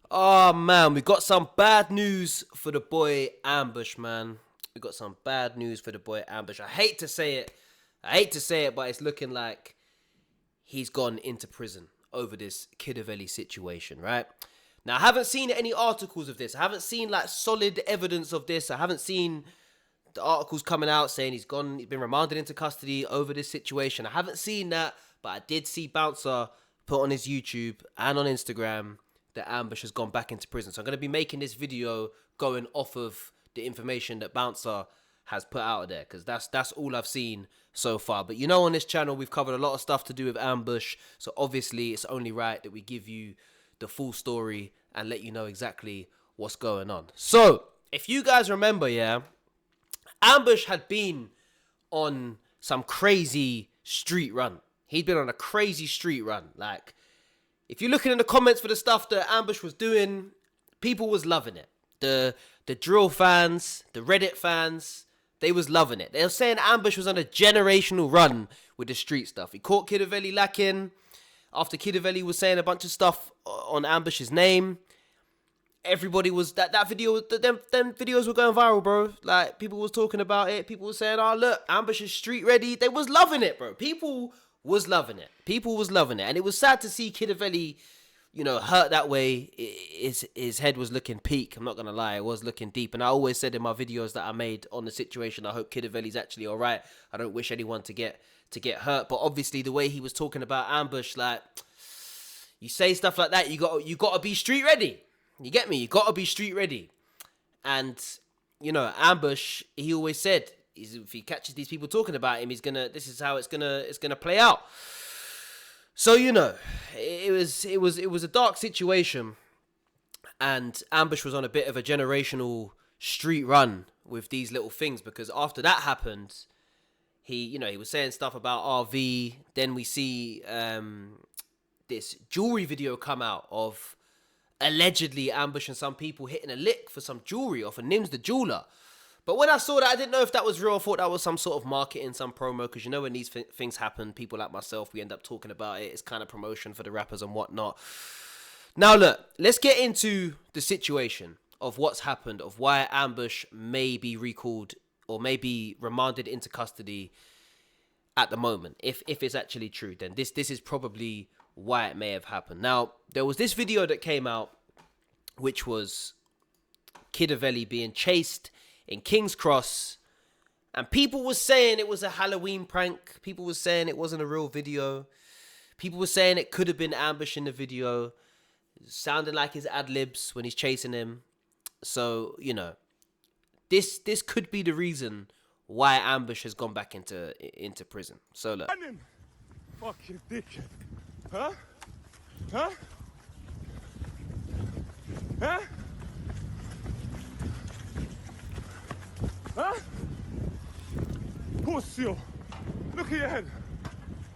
Oh man, we got some bad news for the boy Ambush, man. We got some bad news for the boy Ambush. I hate to say it. But it's looking like he's gone into prison over this Kidavelly situation, right? Now, I haven't seen any articles of this. I haven't seen like solid evidence of this. I haven't seen the articles coming out saying he's been remanded into custody over this situation. I haven't seen that, but I did see Bouncer put on his YouTube and on Instagram that Ambush has gone back into prison. So I'm going to be making this video going off of the information that Bouncer has put out there, because that's all I've seen so far. But you know, on this channel we've covered a lot of stuff to do with Ambush, so obviously it's only right that we give you the full story and let you know exactly what's going on. So if you guys remember, yeah, Ambush had been on some crazy street run. He'd been on a crazy street run. Like, if you're looking in the comments for the stuff that Ambush was doing, people was loving it. The drill fans, the Reddit fans, they was loving it. They were saying Ambush was on a generational run with the street stuff. He caught Kidavelly lacking. After Kidavelly was saying a bunch of stuff on Ambush's name, everybody was that video. Them videos were going viral, bro. Like, people was talking about it. People were saying, "Oh, look, Ambush is street ready." They was loving it, bro. People was loving it. And it was sad to see Kidavelly, you know, hurt that way. His head was looking peak. I'm not gonna lie, it was looking deep. And I always said in my videos that I made on the situation, I hope Kidavelly's actually all right. I don't wish anyone to get hurt. But obviously, the way he was talking about Ambush, like, you say stuff like that, you got to be street ready. You get me? You got to be street ready. And you know, Ambush, he always said, if he catches these people talking about him, this is how it's gonna play out. So, you know, it was a dark situation, and Ambush was on a bit of a generational street run with these little things, because after that happened, he was saying stuff about RV. Then we see this jewelry video come out of allegedly Ambush and some people hitting a lick for some jewelry off of Nims the jeweler. But when I saw that, I didn't know if that was real. I thought that was some sort of marketing, some promo, because you know, when these things happen, people like myself, we end up talking about it. It's kind of promotion for the rappers and whatnot. Now look, let's get into the situation of what's happened, of why Ambush may be recalled or may be remanded into custody at the moment. If it's actually true, then this is probably why it may have happened. Now, there was this video that came out, which was Kidavelly being chased in King's Cross, and people were saying it was a Halloween prank. People were saying it wasn't a real video. People were saying it could have been Ambush in the video, sounding like his ad-libs when he's chasing him. So, you know, this could be the reason why Ambush has gone back into prison. So look. Fucking dickhead. Huh? Huh? Huh? Huh? Pussy. Look at your head.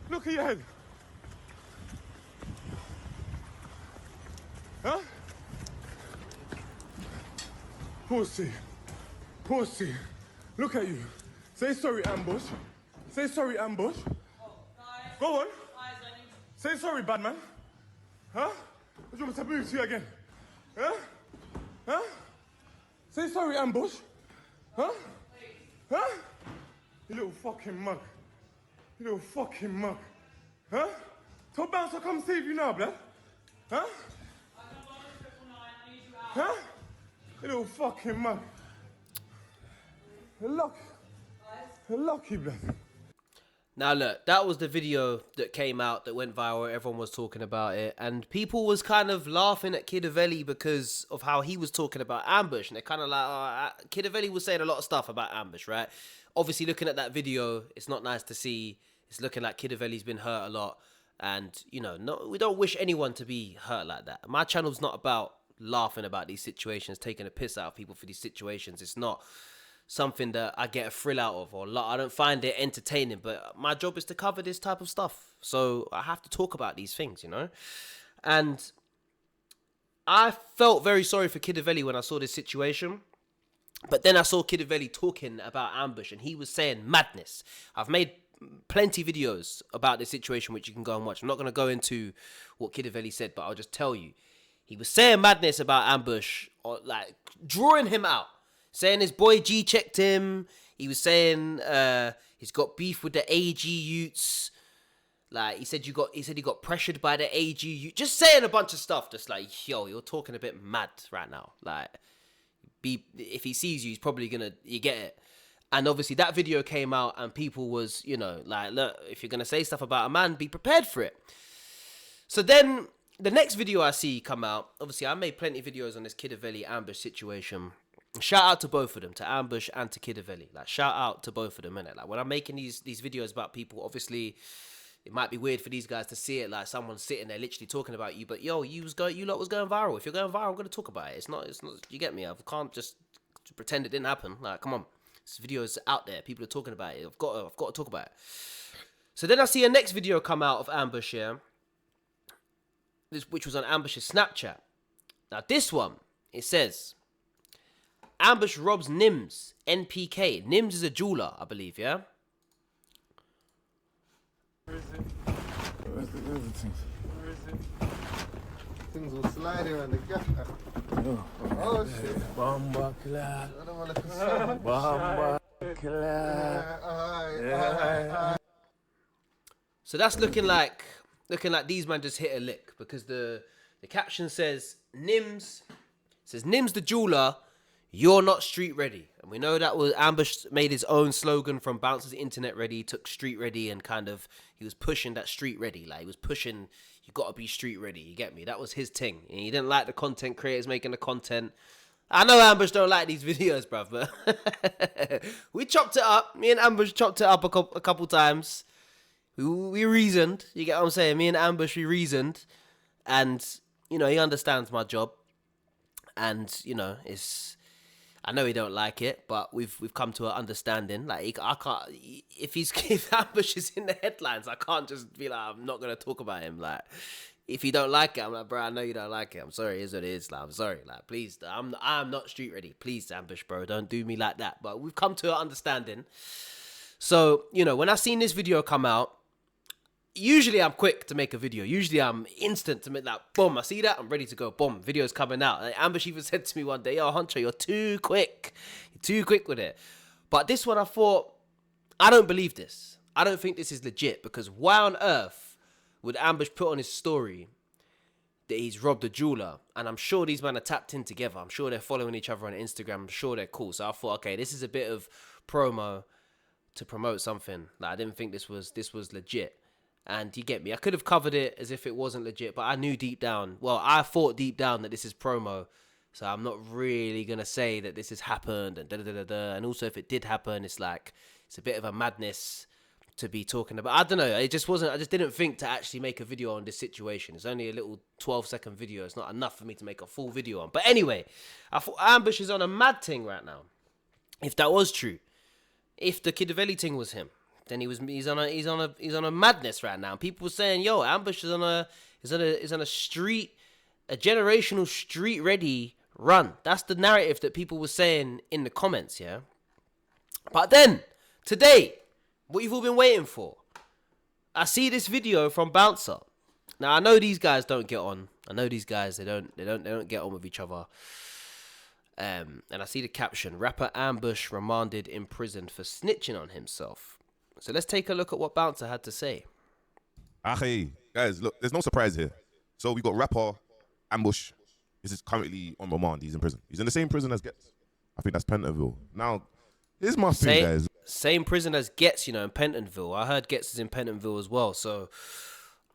Look at your head. Huh? Pussy. Pussy. Look at you. Say sorry, Ambush. Say sorry, Ambush. Go on. Say sorry, bad man. Huh? What do you want me to move to you again? Huh? Huh? Say sorry, Ambush. Huh? Huh? You little fucking mug. You little fucking mug. Huh? Tell Bouncer come save you now, blood. Huh? Huh? You little fucking mug. You're lucky, blood. Now look, that was the video that came out that went viral. Everyone was talking about it, and people was kind of laughing at Kidavelly because of how he was talking about Ambush. And they're kind of like, Kidavelly was saying a lot of stuff about Ambush, right? Obviously, looking at that video, it's not nice to see. It's looking like Kidavelly's been hurt a lot, and you know, we don't wish anyone to be hurt like that. My channel's not about laughing about these situations, taking a piss out of people for these situations. It's not something that I get a thrill out of, or I don't find it entertaining, but my job is to cover this type of stuff, so I have to talk about these things, you know. And I felt very sorry for Kidavelly when I saw this situation, but then I saw Kidavelly talking about Ambush, and he was saying madness. I've made plenty videos about this situation which you can go and watch. I'm not going to go into what Kidavelly said, but I'll just tell you, He was saying madness about Ambush, or like drawing him out, saying his boy G checked him. He was saying he's got beef with the AG youths. Like he said, he got pressured by the AG youth. Just saying a bunch of stuff. Just like, yo, you're talking a bit mad right now. Like, if he sees you, he's probably gonna, you get it. And obviously that video came out, and people was, you know, like, look, if you're gonna say stuff about a man, be prepared for it. So then the next video I see come out, obviously I made plenty of videos on this Kidavelly Ambush situation. Shout out to both of them, to Ambush and to Kidavelly. Like, shout out to both of them, innit? Like, when I'm making these videos about people, obviously it might be weird for these guys to see it like someone sitting there literally talking about you, but yo, you lot was going viral. If you're going viral, I'm gonna talk about it. It's not. You get me? I can't just pretend it didn't happen. Like, come on, this video is out there. People are talking about it. I've got to talk about it. So then I see a next video come out of Ambush here. Which was on Ambush's Snapchat. Now this one, it says, Ambush robs Nims, NPK. Nims is a jeweler, I believe, yeah? Where is it? Where's the things? Where is it? Things will slide here on the gap. Oh shit. Bomba clap. I don't want to Bomba clap. So that's looking like these man just hit a lick, because the caption says Nims the jeweler, you're not street ready. And we know that was Ambush made his own slogan from Bouncer's internet ready, took street ready, and kind of he was pushing that street ready. Like, he was pushing, you gotta be street ready, you get me? That was his thing. And he didn't like the content creators making the content. I know Ambush don't like these videos, bruv, but we chopped it up. Me and Ambush chopped it up a couple times. We reasoned, you get what I'm saying? Me and Ambush, we reasoned, and, you know, he understands my job, and, you know, I know he don't like it, but we've come to an understanding. Like, I can't, if Ambush is in the headlines, I can't just be like, I'm not gonna talk about him. Like, if you don't like it, I'm like, bro, I know you don't like it. I'm sorry, it is what it is. Like, I'm sorry. Like, please, I'm not street ready. Please, Ambush, bro, don't do me like that. But we've come to an understanding. So, you know, when I seen this video come out, usually I'm quick to make a video. Usually I'm instant to make that, boom, I see that, I'm ready to go, boom, video's coming out. And Ambush even said to me one day, yo, Hunter, you're too quick. You're too quick with it. But this one I thought, I don't believe this. I don't think this is legit, because why on earth would Ambush put on his story that he's robbed a jeweler? And I'm sure these men are tapped in together. I'm sure they're following each other on Instagram. I'm sure they're cool. So I thought, okay, this is a bit of promo to promote something. Like, I didn't think this was legit. And you get me? I could have covered it as if it wasn't legit, but I knew deep down, well, I thought deep down that this is promo. So I'm not really going to say that this has happened and da-da-da-da-da. And also, if it did happen, it's like, it's a bit of a madness to be talking about. I don't know. It just wasn't, I just didn't think to actually make a video on this situation. It's only a little 12-second video. It's not enough for me to make a full video on. But anyway, I thought Ambush is on a mad thing right now. If that was true, if the Kidavelly thing was him, then he's on a madness right now. People were saying, yo, Ambush is on a generational street ready run. That's the narrative that people were saying in the comments, yeah. But then today, what you've all been waiting for, I see this video from Bouncer. Now I know these guys don't get on. I know these guys they don't get on with each other. And I see the caption: rapper Ambush remanded in prison for snitching on himself. So let's take a look at what Bouncer had to say. Hey, guys, look, there's no surprise here. So we got rapper Ambush. This is currently on remand. He's in prison. He's in the same prison as Gets. I think that's Pentonville. Now, here's my thing, guys. Same prison as Gets, you know, in Pentonville. I heard Gets is in Pentonville as well. So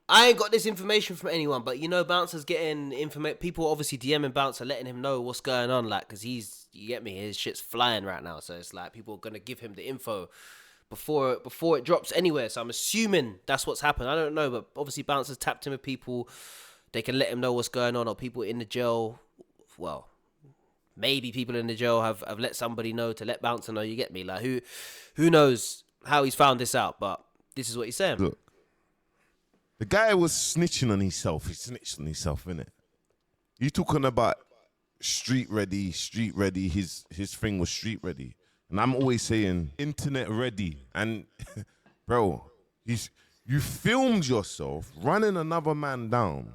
I ain't got this information from anyone, but you know, Bouncer's getting information. People obviously DMing Bouncer, letting him know what's going on, like, because you get me, his shit's flying right now. So it's like people are gonna give him the info before it drops anywhere. So I'm assuming that's what's happened. I don't know, but obviously Bouncer's tapped in with people. They can let him know what's going on, or people in the jail. Well, maybe people in the jail have let somebody know to let Bouncer know. You get me? Like, who knows how he's found this out? But this is what he's saying. Look, the guy was snitching on himself. He snitched on himself, innit? You talking about street ready. His thing was street ready. And I'm always saying internet ready. And bro, you filmed yourself running another man down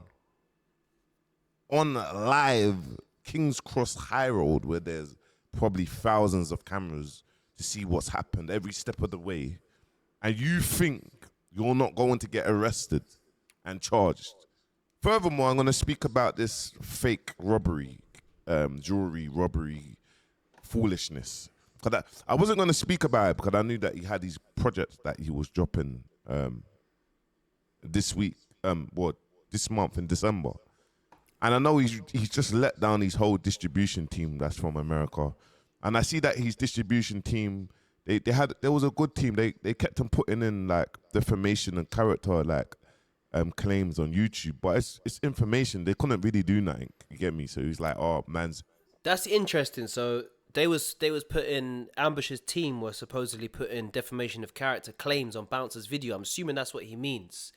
on live King's Cross High Road where there's probably thousands of cameras to see what's happened every step of the way, and you think you're not going to get arrested and charged. Furthermore, I'm going to speak about this fake robbery, jewelry robbery foolishness. Because I wasn't going to speak about it because I knew that he had these projects that he was dropping this week, this month in December. And I know he's just let down his whole distribution team that's from America. And I see that his distribution team, there was a good team. They kept on putting in like defamation and character like claims on YouTube, but it's information. They couldn't really do nothing. You get me? So he's like, oh man's. That's interesting. So they was putting Ambush's team were supposedly putting defamation of character claims on Bouncer's video. I'm assuming that's what he means.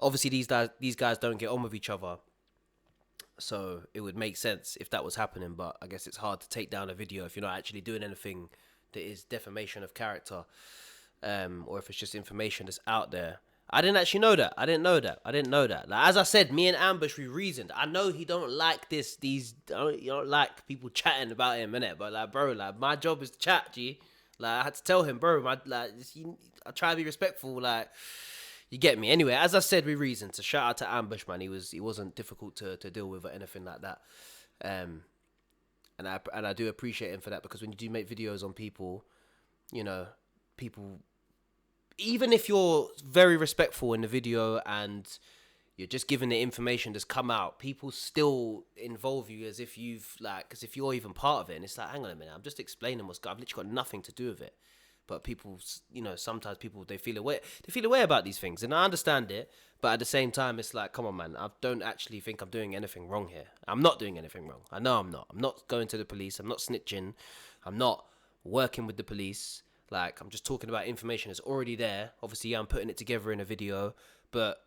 Obviously, these guys don't get on with each other, so it would make sense if that was happening. But I guess it's hard to take down a video if you're not actually doing anything that is defamation of character, or if it's just information that's out there. I didn't actually know that. I didn't know that. Like, as I said, me and Ambush, we reasoned. I know he don't like you don't like people chatting about him, innit? But like, bro, like my job is to chat, G. Like I had to tell him, bro. I try to be respectful. Like, you get me. Anyway, as I said, we reasoned. So shout out to Ambush, man. He wasn't difficult to deal with or anything like that. And I do appreciate him for that, because when you do make videos on people, you know, people. Even if you're very respectful in the video and you're just giving the information that's come out, people still involve you as if you're even part of it. And it's like, hang on a minute, I'm just explaining what's going on. I've literally got nothing to do with it. But people, you know, sometimes people, they feel away about these things. And I understand it. But at the same time, it's like, come on, man, I don't actually think I'm doing anything wrong here. I'm not doing anything wrong. I know I'm not. I'm not going to the police. I'm not snitching. I'm not working with the police. Like, I'm just talking about information that's already there. Obviously, yeah, I'm putting it together in a video, but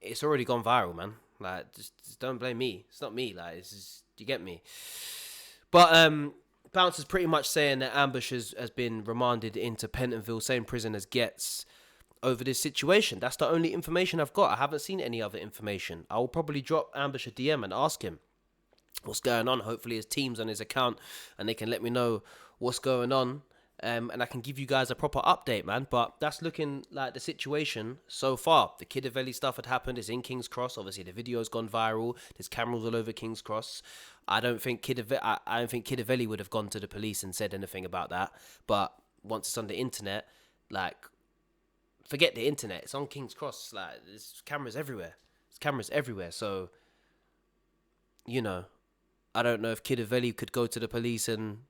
it's already gone viral, man. Like, just don't blame me. It's not me. Like, it's just, you get me? But Bouncer's pretty much saying that Ambush has been remanded into Pentonville, same prison as Getz, over this situation. That's the only information I've got. I haven't seen any other information. I will probably drop Ambush a DM and ask him what's going on. Hopefully his team's on his account and they can let me know what's going on. And I can give you guys a proper update, man. But that's looking like the situation so far. The Kidavelly stuff had happened. It's in King's Cross. Obviously, the video's gone viral. There's cameras all over King's Cross. I don't think Kidavelly would have gone to the police and said anything about that. But once it's on the internet, like, forget the internet. It's on King's Cross. Like, there's cameras everywhere. So, you know, I don't know if Kidavelly could go to the police and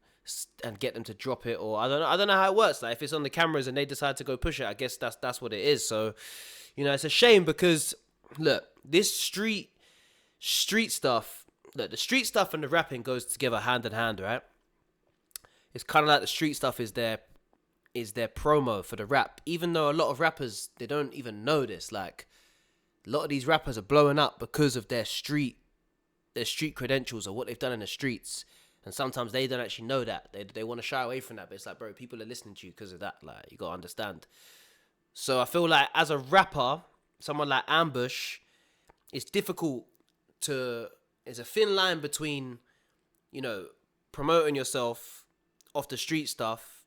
get them to drop it, or I don't know how it works. Like, if it's on the cameras and they decide to go push it, I guess that's what it is. So, you know, it's a shame because look, this street stuff, look, the street stuff and the rapping goes together hand in hand, right? It's kind of like the street stuff is their promo for the rap, even though a lot of rappers, they don't even know this. Like, a lot of these rappers are blowing up because of their street credentials or what they've done in the streets. And sometimes they don't actually know that. They want to shy away from that. But it's like, bro, people are listening to you because of that. Like, you got to understand. So I feel like as a rapper, someone like Ambush, it's difficult to... There's a thin line between, you know, promoting yourself off the street stuff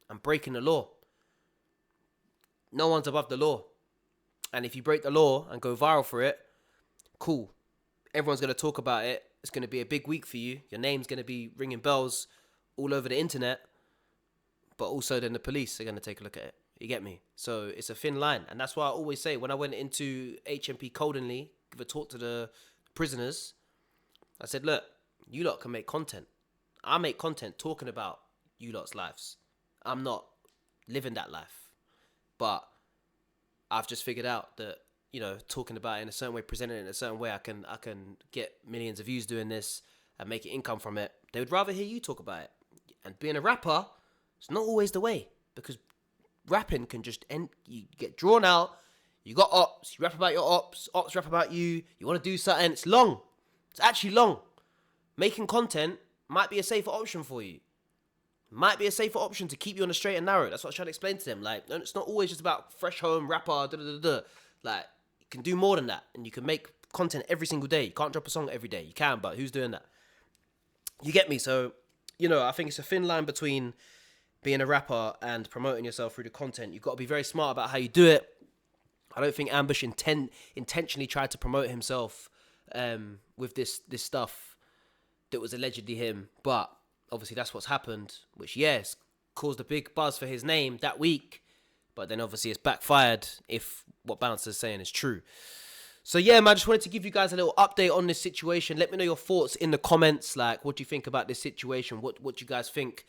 and breaking the law. No one's above the law. And if you break the law and go viral for it, cool. Everyone's going to talk about it. It's going to be a big week for you. Your name's going to be ringing bells all over the internet. But also then the police are going to take a look at it. You get me? So it's a thin line. And that's why I always say, when I went into HMP Coldenley, give a talk to the prisoners, I said, look, you lot can make content. I make content talking about you lot's lives. I'm not living that life. But I've just figured out that, you know, talking about it in a certain way, presenting it in a certain way, I can get millions of views doing this and make income from it. They would rather hear you talk about it. And being a rapper, it's not always the way, because rapping can just end. You get drawn out. You got ops. You rap about your ops. Ops rap about you. You want to do something. It's long. It's actually long. Making content might be a safer option for you. Might be a safer option to keep you on the straight and narrow. That's what I was trying to explain to them. Like, it's not always just about fresh home rapper. Like, you can do more than that, and you can make content every single day. You can't drop a song every day. You can, but who's doing that? You get me? So, you know, I think it's a thin line between being a rapper and promoting yourself through the content. You've got to be very smart about how you do it. I don't think Ambush intentionally tried to promote himself with this stuff that was allegedly him, but obviously that's what's happened, which, yes, caused a big buzz for his name that week, but then obviously it's backfired if what Bouncer's saying is true. So yeah, man, I just wanted to give you guys a little update on this situation. Let me know your thoughts in the comments. Like, what do you think about this situation? What do you guys think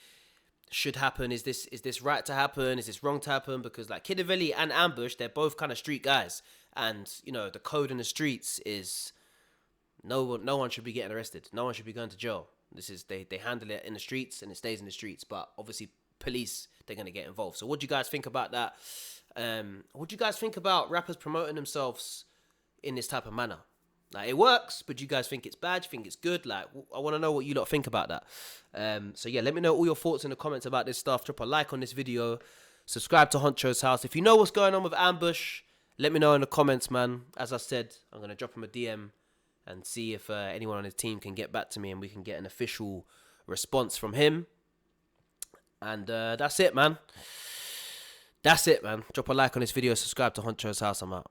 should happen? Is this right to happen? Is this wrong to happen? Because like Kidavelly and Ambush, they're both kind of street guys, and you know the code in the streets is no one should be getting arrested. No one should be going to jail. This is they handle it in the streets and it stays in the streets. But obviously police, they're gonna get involved. So what do you guys think about that? What do you guys think about rappers promoting themselves in this type of manner? Like, it works, but do you guys think it's bad? Do you think it's good? Like, I want to know what you lot think about that. So yeah, let me know all your thoughts in the comments about this stuff. Drop a like on this video. Subscribe to Honcho's House. If you know what's going on with Ambush, let me know in the comments, man. As I said, I'm going to drop him a DM and see if anyone on his team can get back to me and we can get an official response from him. And that's it, man. That's it, man. Drop a like on this video. Subscribe to Honcho's House. I'm out.